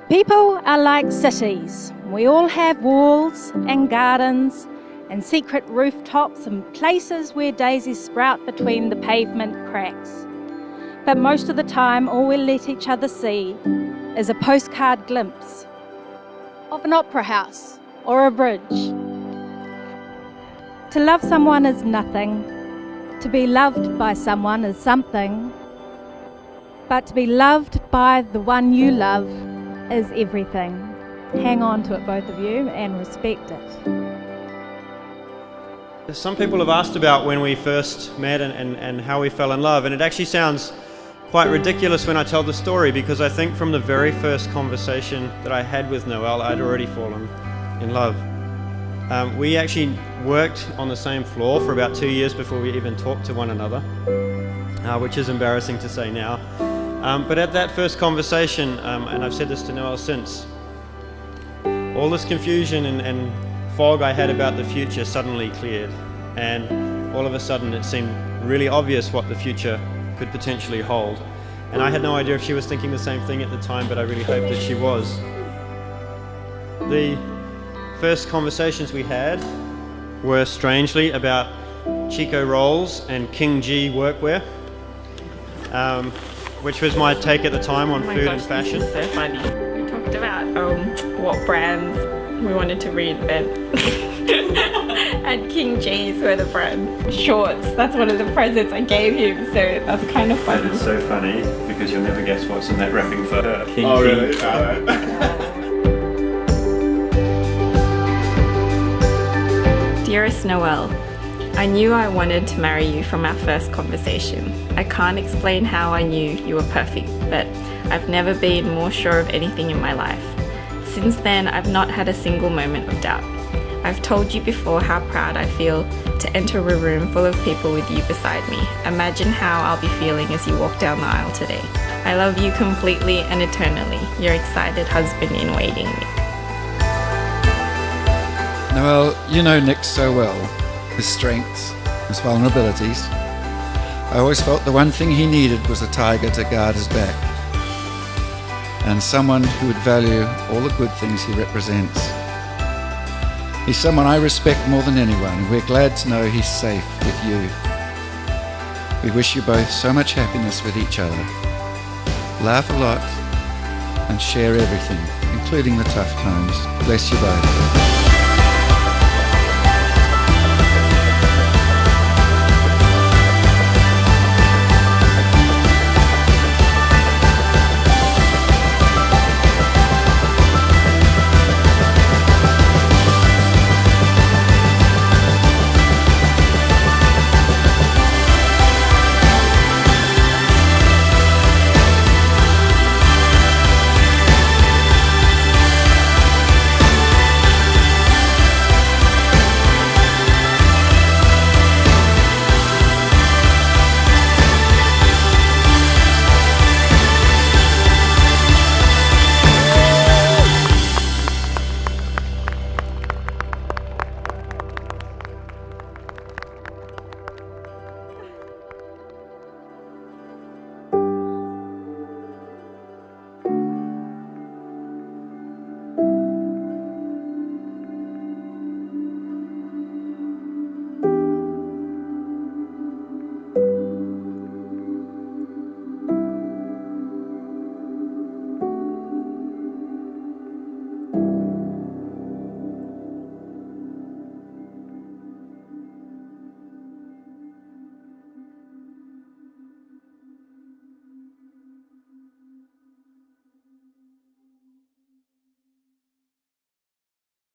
People are like cities. We all have walls and gardens and secret rooftops and places where daisies sprout between the pavement cracks. But most of the time, all we let each other see is a postcard glimpse of an opera house or a bridge. To love someone is nothing. To be loved by someone is something. But to be loved by the one you love is everything. Hang on to it, both of you, and respect it. Some people have asked about when we first met and how we fell in love, and it actually sounds quite ridiculous when I tell the story, because I think from the very first conversation that I had with Noelle, I'd already fallen in love. We actually worked on the same floor for about 2 years before we even talked to one another, which is embarrassing to say now. But at that first conversation, and I've said this to Noelle since, all this confusion and fog I had about the future suddenly cleared, and all of a sudden it seemed really obvious what the future could potentially hold. And I had no idea if she was thinking the same thing at the time, but I really hoped that she was. The first conversations we had were strangely about Chico rolls and King G workwear, which was my take at the time on food and fashion. This is so funny. We talked about what brands we wanted to reinvent. And King G's were the brand shorts. That's one of the presents I gave him, so that's kind of funny. And it's so funny because you'll never guess what's in that wrapping for her. King Oh, G. really? Dearest Noelle, I knew I wanted to marry you from our first conversation. I can't explain how I knew you were perfect, but I've never been more sure of anything in my life. Since then, I've not had a single moment of doubt. I've told you before how proud I feel to enter a room full of people with you beside me. Imagine how I'll be feeling as you walk down the aisle today. I love you completely and eternally. Your excited husband in waiting, Nick. Noelle, you know Nick so well, his strengths, his vulnerabilities. I always felt the one thing he needed was a tiger to guard his back, and someone who would value all the good things he represents. He's someone I respect more than anyone, and we're glad to know he's safe with you. We wish you both so much happiness with each other. Laugh a lot and share everything, including the tough times. Bless you both.